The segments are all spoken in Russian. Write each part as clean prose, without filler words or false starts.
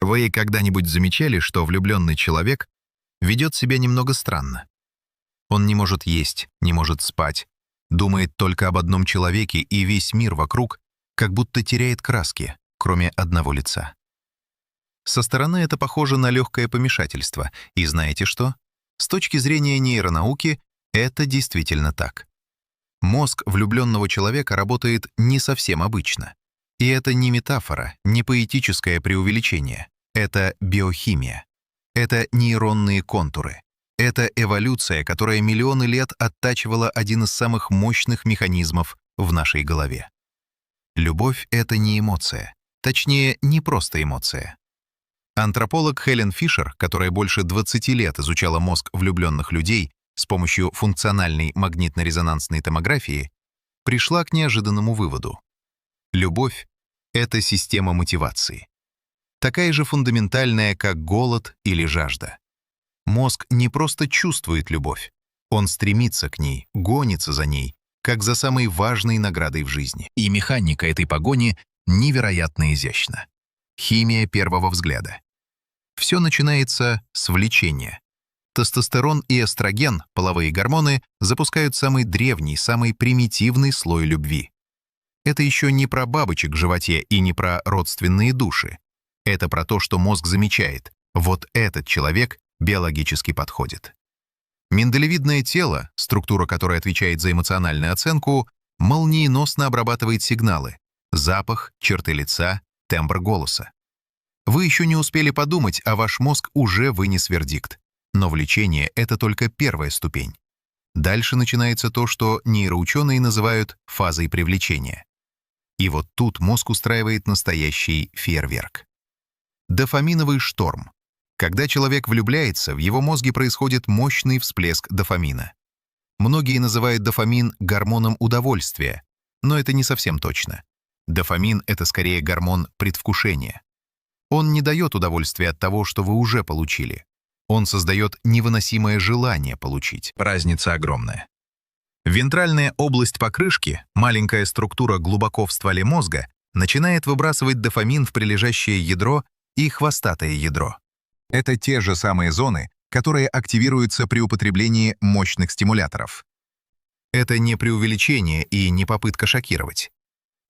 Вы когда-нибудь замечали, что влюбленный человек ведет себя немного странно? Он не может есть, не может спать, думает только об одном человеке, и весь мир вокруг как будто теряет краски, кроме одного лица. Со стороны это похоже на легкое помешательство, и знаете что? С точки зрения нейронауки это действительно так. Мозг влюбленного человека работает не совсем обычно. И это не метафора, не поэтическое преувеличение. Это биохимия. Это нейронные контуры. Это эволюция, которая миллионы лет оттачивала один из самых мощных механизмов в нашей голове. Любовь — это не эмоция. Точнее, не просто эмоция. Антрополог Хелен Фишер, которая больше 20 лет изучала мозг влюбленных людей с помощью функциональной магнитно-резонансной томографии, пришла к неожиданному выводу. Любовь — это система мотивации. Такая же фундаментальная, как голод или жажда. Мозг не просто чувствует любовь, он стремится к ней, гонится за ней, как за самой важной наградой в жизни. И механика этой погони невероятно изящна. Химия первого взгляда. Все начинается с влечения. Тестостерон и эстроген, половые гормоны, запускают самый древний, самый примитивный слой любви. Это еще не про бабочек в животе и не про родственные души. Это про то, что мозг замечает. Вот этот человек биологически подходит. Миндалевидное тело, структура которой отвечает за эмоциональную оценку, молниеносно обрабатывает сигналы: запах, черты лица, тембр голоса. Вы еще не успели подумать, а ваш мозг уже вынес вердикт. Но влечение — это только первая ступень. Дальше начинается то, что нейроученые называют фазой привлечения. И вот тут мозг устраивает настоящий фейерверк. Дофаминовый шторм. Когда человек влюбляется, в его мозге происходит мощный всплеск дофамина. Многие называют дофамин гормоном удовольствия, но это не совсем точно. Дофамин — это скорее гормон предвкушения. Он не дает удовольствия от того, что вы уже получили. Он создает невыносимое желание получить. Разница огромная. Вентральная область покрышки, маленькая структура глубоко в стволе мозга, начинает выбрасывать дофамин в прилежащее ядро и хвостатое ядро. Это те же самые зоны, которые активируются при употреблении мощных стимуляторов. Это не преувеличение и не попытка шокировать.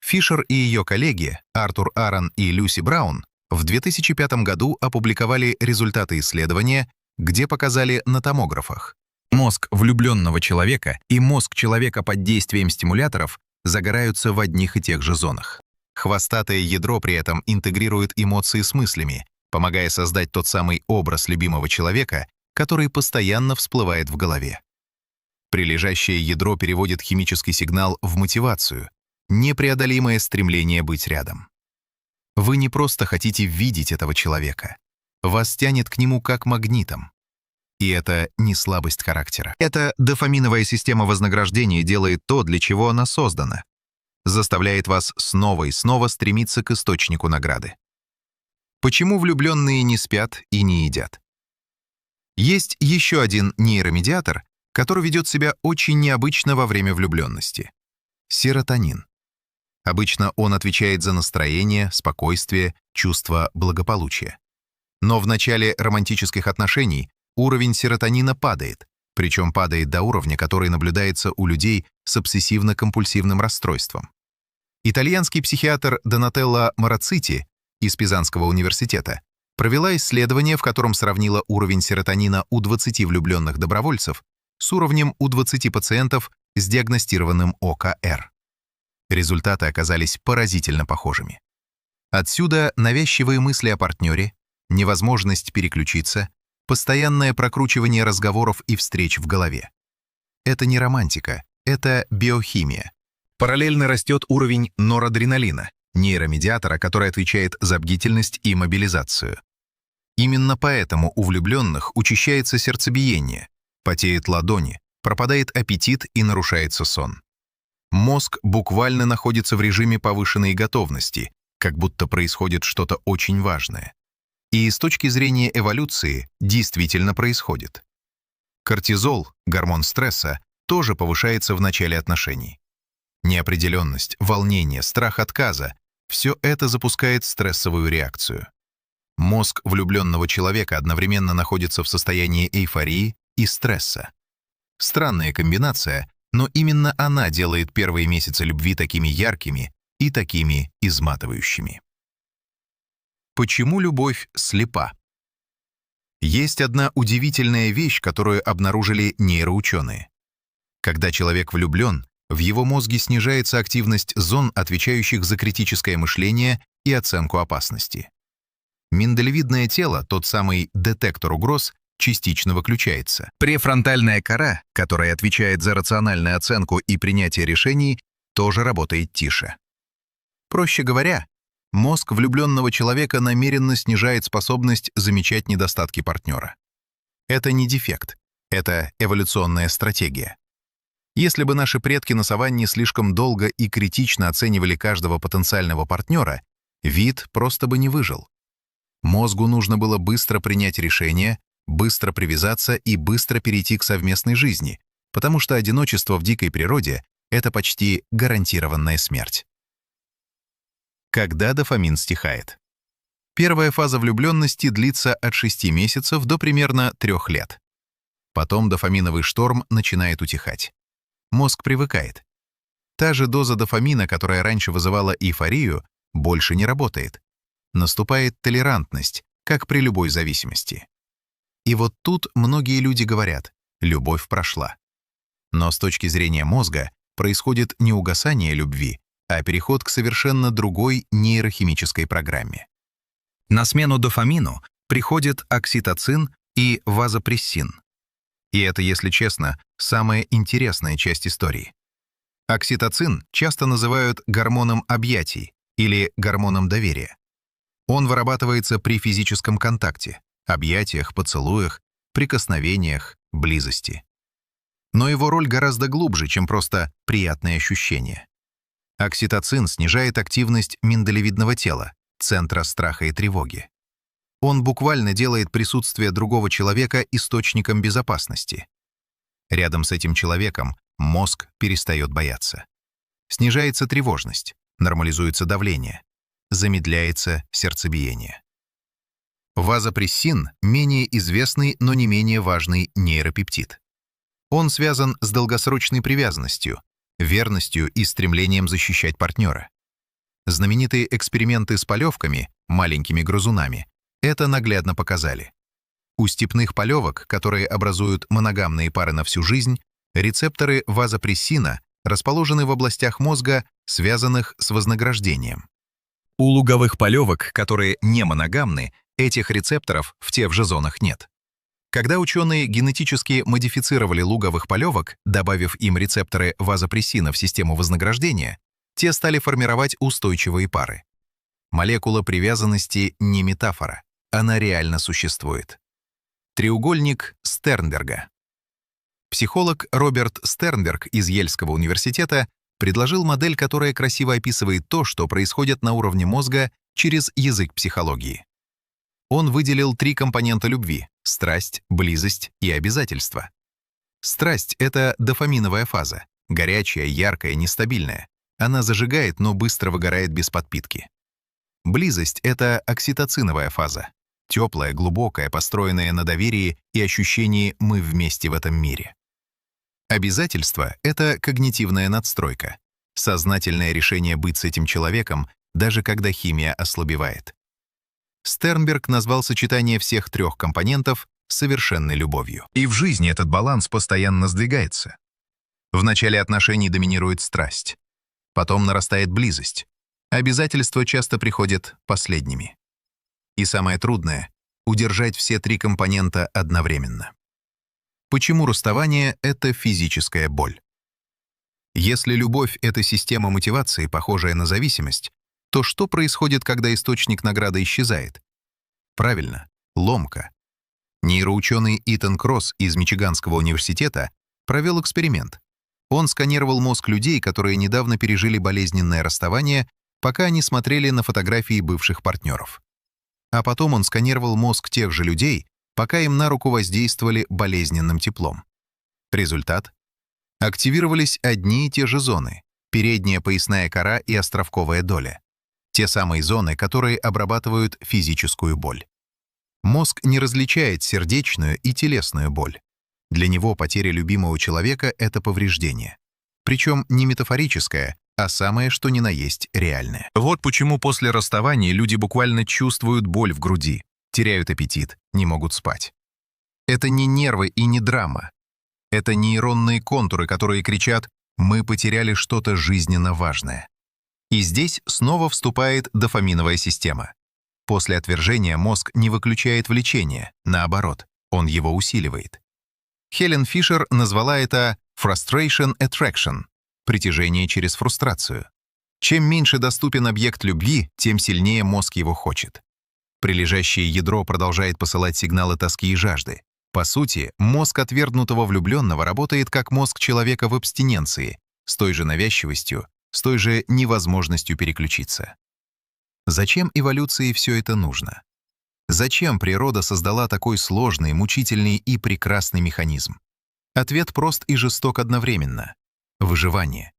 Фишер и ее коллеги, Артур Арон и Люси Браун, в 2005 году опубликовали результаты исследования, где показали на томографах. Мозг влюбленного человека и мозг человека под действием стимуляторов загораются в одних и тех же зонах. Хвостатое ядро при этом интегрирует эмоции с мыслями, помогая создать тот самый образ любимого человека, который постоянно всплывает в голове. Прилежащее ядро переводит химический сигнал в мотивацию, непреодолимое стремление быть рядом. Вы не просто хотите видеть этого человека, вас тянет к нему как магнитом. И это не слабость характера. Эта дофаминовая система вознаграждения делает то, для чего она создана. Заставляет вас снова и снова стремиться к источнику награды. Почему влюбленные не спят и не едят? Есть еще один нейромедиатор, который ведет себя очень необычно во время влюбленности. Серотонин. Обычно он отвечает за настроение, спокойствие, чувство благополучия. Но в начале романтических отношений уровень серотонина падает, причем падает до уровня, который наблюдается у людей с обсессивно-компульсивным расстройством. Итальянский психиатр Донателла Марацити из Пизанского университета провела исследование, в котором сравнила уровень серотонина у 20 влюбленных добровольцев с уровнем у 20 пациентов с диагностированным ОКР. Результаты оказались поразительно похожими. Отсюда навязчивые мысли о партнере, невозможность переключиться, постоянное прокручивание разговоров и встреч в голове. Это не романтика, это биохимия. Параллельно растет уровень норадреналина, нейромедиатора, который отвечает за бдительность и мобилизацию. Именно поэтому у влюбленных учащается сердцебиение, потеют ладони, пропадает аппетит и нарушается сон. Мозг буквально находится в режиме повышенной готовности, как будто происходит что-то очень важное. И с точки зрения эволюции действительно происходит. Кортизол, гормон стресса, тоже повышается в начале отношений. Неопределенность, волнение, страх отказа — все это запускает стрессовую реакцию. Мозг влюбленного человека одновременно находится в состоянии эйфории и стресса. Странная комбинация, но именно она делает первые месяцы любви такими яркими и такими изматывающими. Почему любовь слепа? Есть одна удивительная вещь, которую обнаружили нейроученые. Когда человек влюблен, в его мозге снижается активность зон, отвечающих за критическое мышление и оценку опасности. Миндалевидное тело, тот самый детектор угроз, частично выключается. Префронтальная кора, которая отвечает за рациональную оценку и принятие решений, тоже работает тише. Проще говоря, мозг влюбленного человека намеренно снижает способность замечать недостатки партнера. Это не дефект, это эволюционная стратегия. Если бы наши предки на саванне слишком долго и критично оценивали каждого потенциального партнера, вид просто бы не выжил. Мозгу нужно было быстро принять решение, быстро привязаться и быстро перейти к совместной жизни, потому что одиночество в дикой природе — это почти гарантированная смерть. Когда дофамин стихает? Первая фаза влюбленности длится от 6 месяцев до примерно 3 лет. Потом дофаминовый шторм начинает утихать. Мозг привыкает. Та же доза дофамина, которая раньше вызывала эйфорию, больше не работает. Наступает толерантность, как при любой зависимости. И вот тут многие люди говорят: любовь прошла. Но с точки зрения мозга происходит не угасание любви, а переход к совершенно другой нейрохимической программе. На смену дофамину приходит окситоцин и вазопрессин. И это, если честно, самая интересная часть истории. Окситоцин часто называют гормоном объятий или гормоном доверия. Он вырабатывается при физическом контакте, объятиях, поцелуях, прикосновениях, близости. Но его роль гораздо глубже, чем просто приятные ощущения. Окситоцин снижает активность миндалевидного тела, центра страха и тревоги. Он буквально делает присутствие другого человека источником безопасности. Рядом с этим человеком мозг перестает бояться. Снижается тревожность, нормализуется давление, замедляется сердцебиение. Вазопрессин — менее известный, но не менее важный нейропептид. Он связан с долгосрочной привязанностью, верностью и стремлением защищать партнера. Знаменитые эксперименты с полевками, маленькими грызунами, это наглядно показали. У степных полевок, которые образуют моногамные пары на всю жизнь, рецепторы вазопрессина расположены в областях мозга, связанных с вознаграждением. У луговых полевок, которые не моногамны, этих рецепторов в тех же зонах нет. Когда ученые генетически модифицировали луговых полевок, добавив им рецепторы вазопрессина в систему вознаграждения, те стали формировать устойчивые пары. Молекула привязанности не метафора, она реально существует. Треугольник Стернберга. Психолог Роберт Стернберг из Йельского университета предложил модель, которая красиво описывает то, что происходит на уровне мозга через язык психологии. Он выделил 3 компонента любви — страсть, близость и обязательство. Страсть — это дофаминовая фаза, горячая, яркая, нестабильная. Она зажигает, но быстро выгорает без подпитки. Близость — это окситоциновая фаза, теплая, глубокая, построенная на доверии и ощущении «мы вместе в этом мире». Обязательство — это когнитивная надстройка, сознательное решение быть с этим человеком, даже когда химия ослабевает. Стернберг назвал сочетание всех 3 компонентов совершенной любовью. И в жизни этот баланс постоянно сдвигается. В начале отношений доминирует страсть, потом нарастает близость. Обязательства часто приходят последними. И самое трудное — удержать все 3 компонента одновременно. Почему расставание — это физическая боль? Если любовь — это система мотивации, похожая на зависимость, то что происходит, когда источник награды исчезает? Правильно, ломка. Нейроученый Итан Кросс из Мичиганского университета провел эксперимент. Он сканировал мозг людей, которые недавно пережили болезненное расставание, пока они смотрели на фотографии бывших партнеров. А потом он сканировал мозг тех же людей, пока им на руку воздействовали болезненным теплом. Результат? Активировались одни и те же зоны — передняя поясная кора и островковая доля. те самые зоны, которые обрабатывают физическую боль. Мозг не различает сердечную и телесную боль. Для него потеря любимого человека — это повреждение. Причем не метафорическое, а самое что ни на есть реальное. Вот почему после расставания люди буквально чувствуют боль в груди, теряют аппетит, не могут спать. Это не нервы и не драма. Это нейронные контуры, которые кричат «мы потеряли что-то жизненно важное». И здесь снова вступает дофаминовая система. После отвержения мозг не выключает влечение, наоборот, он его усиливает. Хелен Фишер назвала это «frustration attraction» — притяжение через фрустрацию. Чем меньше доступен объект любви, тем сильнее мозг его хочет. Прилежащее ядро продолжает посылать сигналы тоски и жажды. По сути, мозг отвергнутого влюбленного работает как мозг человека в абстиненции, с той же навязчивостью, с той же невозможностью переключиться. Зачем эволюции все это нужно? Зачем природа создала такой сложный, мучительный и прекрасный механизм? Ответ прост и жесток одновременно. Выживание.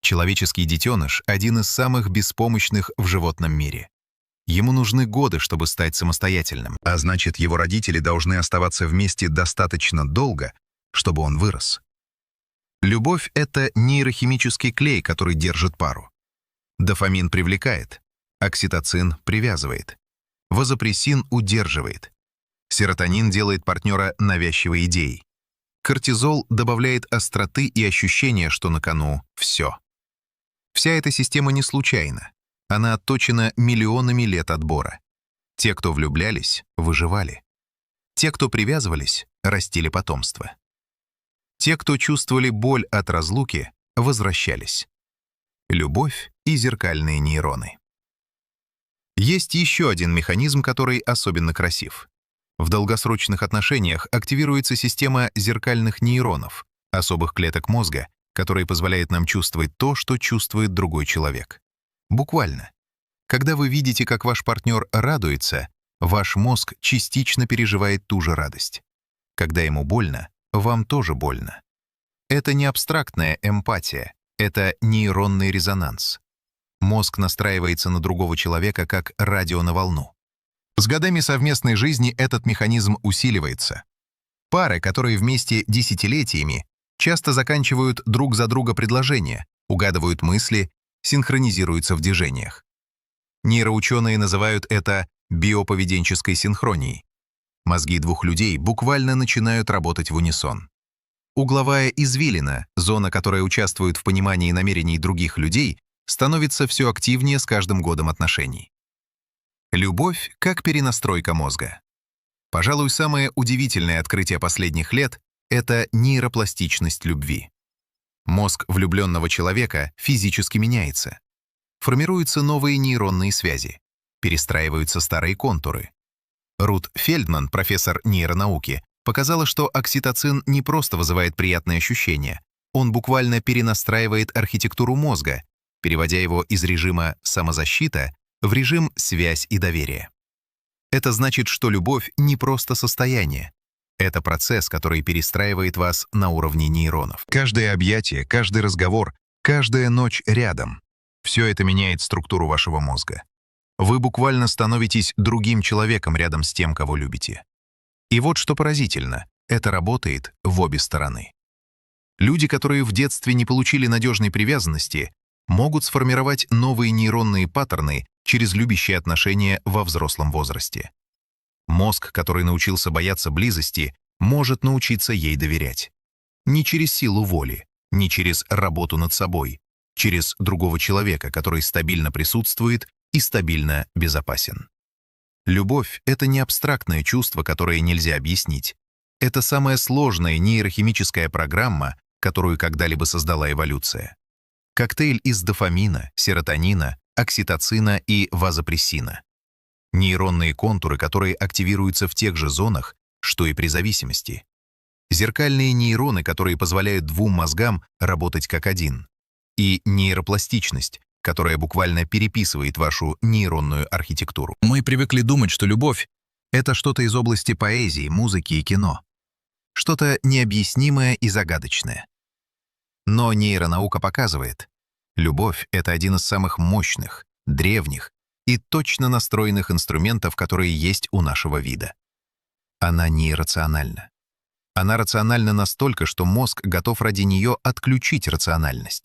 Человеческий детеныш – один из самых беспомощных в животном мире. Ему нужны годы, чтобы стать самостоятельным, а значит, его родители должны оставаться вместе достаточно долго, чтобы он вырос. Любовь — это нейрохимический клей, который держит пару. Дофамин привлекает, окситоцин привязывает, вазопрессин удерживает, серотонин делает партнера навязчивой идеей, кортизол добавляет остроты и ощущения, что на кону все. Вся эта система не случайна. Она отточена миллионами лет отбора. Те, кто влюблялись, выживали. Те, кто привязывались, растили потомство. Те, кто чувствовали боль от разлуки, возвращались. Любовь и зеркальные нейроны. Есть еще один механизм, который особенно красив. В долгосрочных отношениях активируется система зеркальных нейронов, особых клеток мозга, которые позволяют нам чувствовать то, что чувствует другой человек. Буквально. Когда вы видите, как ваш партнер радуется, ваш мозг частично переживает ту же радость. Когда ему больно, вам тоже больно. Это не абстрактная эмпатия, это нейронный резонанс. Мозг настраивается на другого человека как радио на волну. С годами совместной жизни этот механизм усиливается. Пары, которые вместе десятилетиями, часто заканчивают друг за друга предложения, угадывают мысли, синхронизируются в движениях. Нейроученые называют это биоповеденческой синхронией. Мозги двух людей буквально начинают работать в унисон. Угловая извилина, зона, которая участвует в понимании намерений других людей, становится все активнее с каждым годом отношений. Любовь как перенастройка мозга. Пожалуй, самое удивительное открытие последних лет — это нейропластичность любви. Мозг влюбленного человека физически меняется. Формируются новые нейронные связи, перестраиваются старые контуры. Рут Фельдман, профессор нейронауки, показала, что окситоцин не просто вызывает приятные ощущения, он буквально перенастраивает архитектуру мозга, переводя его из режима самозащита в режим связь и доверие. Это значит, что любовь не просто состояние. Это процесс, который перестраивает вас на уровне нейронов. Каждое объятие, каждый разговор, каждая ночь рядом — все это меняет структуру вашего мозга. Вы буквально становитесь другим человеком рядом с тем, кого любите. И вот что поразительно, это работает в обе стороны. Люди, которые в детстве не получили надежной привязанности, могут сформировать новые нейронные паттерны через любящие отношения во взрослом возрасте. Мозг, который научился бояться близости, может научиться ей доверять. Не через силу воли, не через работу над собой, через другого человека, который стабильно присутствует и стабильно безопасен. Любовь — это не абстрактное чувство, которое нельзя объяснить. Это самая сложная нейрохимическая программа, которую когда-либо создала эволюция. Коктейль из дофамина, серотонина, окситоцина и вазопрессина. Нейронные контуры, которые активируются в тех же зонах, что и при зависимости. Зеркальные нейроны, которые позволяют двум мозгам работать как один. И нейропластичность, которая буквально переписывает вашу нейронную архитектуру. Мы привыкли думать, что любовь — это что-то из области поэзии, музыки и кино. Что-то необъяснимое и загадочное. Но нейронаука показывает, любовь — это один из самых мощных, древних и точно настроенных инструментов, которые есть у нашего вида. Она неиррациональна. Она рациональна настолько, что мозг готов ради нее отключить рациональность.